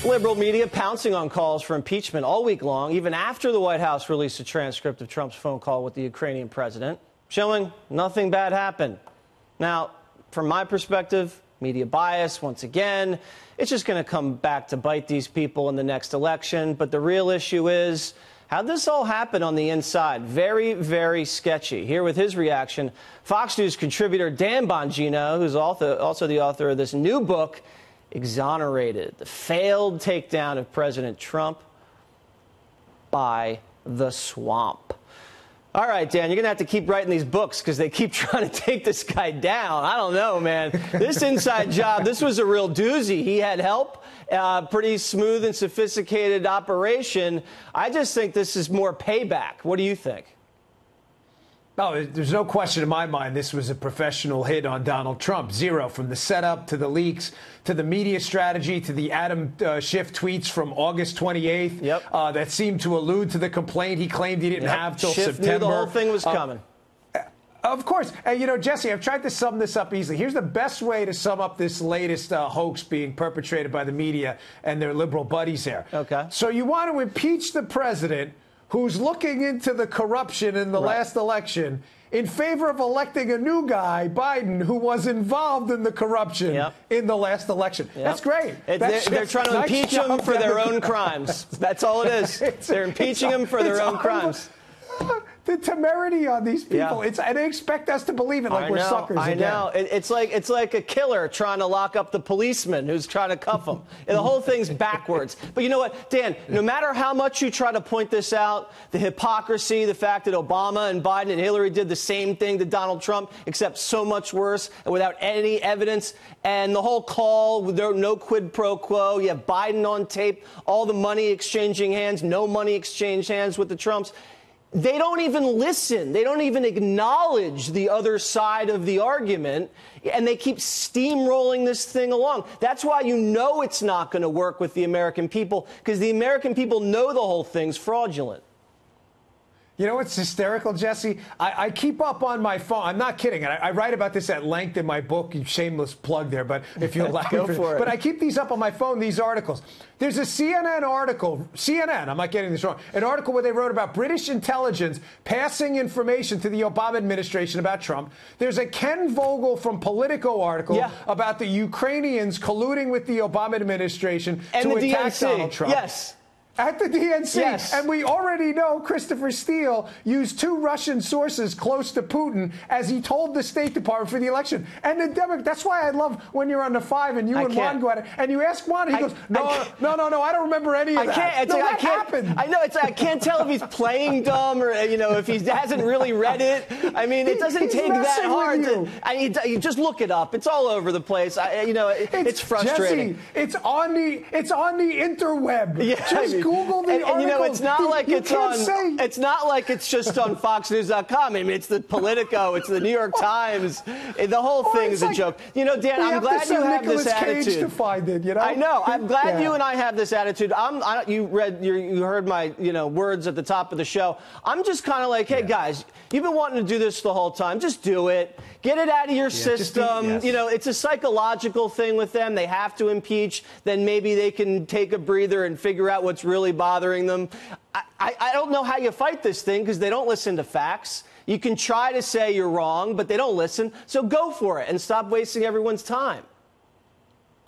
Liberal media pouncing on calls for impeachment all week long, even after the White House released a transcript of Trump's phone call with the Ukrainian president, showing nothing bad happened. Now, from my perspective, media bias, once again, it's just going to come back to bite these people in the next election. But the real issue is, how'd this all happen on the inside? Very, very sketchy. Here with his reaction, Fox News contributor Dan Bongino, who's also the author of this new book, Exonerated, the failed takedown of President Trump by the swamp. All right, Dan, you're going to have to keep writing these books because they keep trying to take this guy down. I don't know, man. This inside job, this was a real doozy. He had help, pretty smooth and sophisticated operation. I just think this is more payback. What do you think? No, there's no question in my mind this was a professional hit on Donald Trump. Zero, from the setup to the leaks to the media strategy to the Adam Schiff tweets from August 28th that seemed to allude to the complaint he claimed he didn't have till Schiff September. Knew the whole thing was coming. Of course. And, you know, Jesse, I've tried to sum this up easily. Here's the best way to sum up this latest hoax being perpetrated by the media and their liberal buddies here. Okay. So you want to impeach the president who's looking into the corruption in the last election in favor of electing a new guy, Biden, who was involved in the corruption in the last election. That's great. They're trying to impeach him for their own crimes. That's all it is. They're impeaching him for their own crimes. The temerity on these people, and they expect us to believe it like we're suckers. I know. It's like a killer trying to lock up the policeman who's trying to cuff him. And the whole thing's backwards. But you know what, Dan, no matter how much you try to point this out, the hypocrisy, the fact that Obama and Biden and Hillary did the same thing to Donald Trump, except so much worse and without any evidence, and the whole call, there no quid pro quo, you have Biden on tape, all the money exchanging hands, no money exchanged hands with the Trumps. They don't even listen. They don't even acknowledge the other side of the argument, and they keep steamrolling this thing along. That's why you know it's not going to work with the American people, because the American people know the whole thing's fraudulent. You know what's hysterical, Jesse? I keep up on my phone. I'm not kidding. I write about this at length in my book. You shameless plug there, but if you allow Go for it. But I keep these up on my phone, these articles. There's a CNN article, CNN, I'm not getting this wrong, an article where they wrote about British intelligence passing information to the Obama administration about Trump. There's a Ken Vogel from Politico article about the Ukrainians colluding with the Obama administration to attack Donald Trump. Yes. At the DNC. Yes. And we already know Christopher Steele used 2 Russian sources close to Putin as he told the State Department for the election. And the Democrats, that's why I love when you're on the 5 and you and Juan go at it. And you ask Juan, he goes, no, I don't remember any of that. That happened. I know. I can't tell if he's playing dumb or, you know, if he hasn't really read it. I mean, it doesn't take that hard. You just look it up. It's all over the place. You know, it's frustrating. Jesse, it's on the interweb. Yeah, just Google the article. And you know, it's not like it's not like it's just on FoxNews.com. I mean, it's the Politico, it's the New York Times. The whole thing is a joke. You know, Dan, I'm glad you have this attitude. To find it, you know? I know. I'm glad you and I have this attitude. You heard my words at the top of the show. I'm just kind of like, hey guys, you've been wanting to do this the whole time. Just do it. Get it out of your system. You know, it's a psychological thing with them. They have to impeach. Then maybe they can take a breather and figure out what's really bothering them. I don't know how you fight this thing because they don't listen to facts. You can try to say you're wrong, but they don't listen. So go for it and stop wasting everyone's time.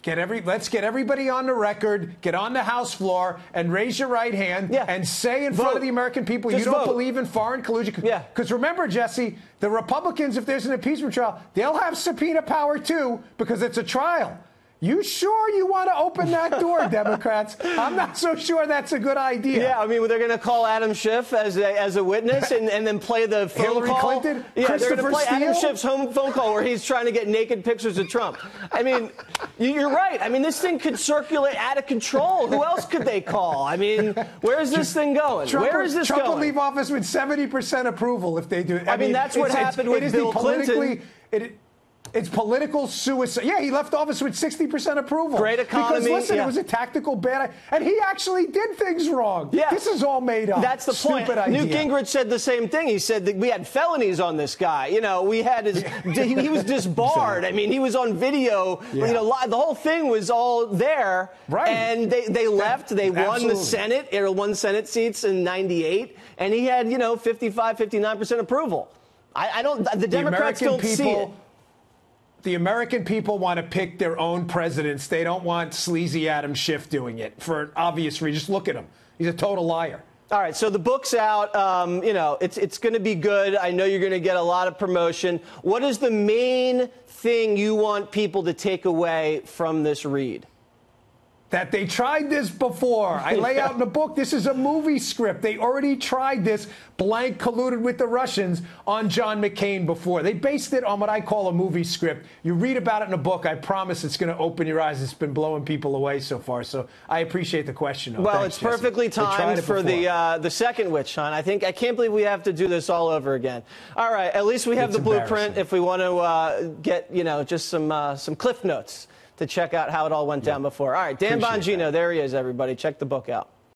Let's get everybody on the record, get on the House floor, and raise your right hand and say in front of the American people you don't believe in foreign collusion. Because remember, Jesse, the Republicans, if there's an impeachment trial, they'll have subpoena power too because it's a trial. You sure you want to open that door, Democrats? I'm not so sure that's a good idea. Yeah, I mean, they're going to call Adam Schiff as a witness and then play the phone Hillary call. Clinton? Yeah, they're going to play Steele? Adam Schiff's phone call where he's trying to get naked pictures of Trump. I mean, you're right. I mean, this thing could circulate out of control. Who else could they call? I mean, where's this thing going? Where is this going? Trump will leave office with 70% approval if they do it. I mean, that's what happened with Bill Clinton. It's political suicide. Yeah, he left office with 60% approval. Great economy. Because, listen, it was a tactical bad... And he actually did things wrong. Yeah. This is all made up. That's the point. Stupid idea. Newt Gingrich said the same thing. He said that we had felonies on this guy. You know, we had his... he was disbarred. I mean, he was on video. Yeah. You know, the whole thing was all there. Right. And they left. They won the Senate. It won Senate seats in 98. And he had, you know, 55, 59% approval. I don't... The Democrats don't see it. The American people want to pick their own presidents. They don't want sleazy Adam Schiff doing it for an obvious reason. Just look at him. He's a total liar. All right, so the book's out. You know, it's going to be good. I know you're going to get a lot of promotion. What is the main thing you want people to take away from this read? That they tried this before. I lay out in the book, this is a movie script. They already tried this, blank colluded with the Russians on John McCain before. They based it on what I call a movie script. You read about it in a book. I promise it's going to open your eyes. It's been blowing people away so far. So I appreciate the question. Well, thanks, it's perfectly Jesse. timed for the second witch hunt. I can't believe we have to do this all over again. All right, at least we have the blueprint if we want to get, you know, just some cliff notes to check out how it all went down before. All right, Dan Bongino, there he is, everybody. Check the book out.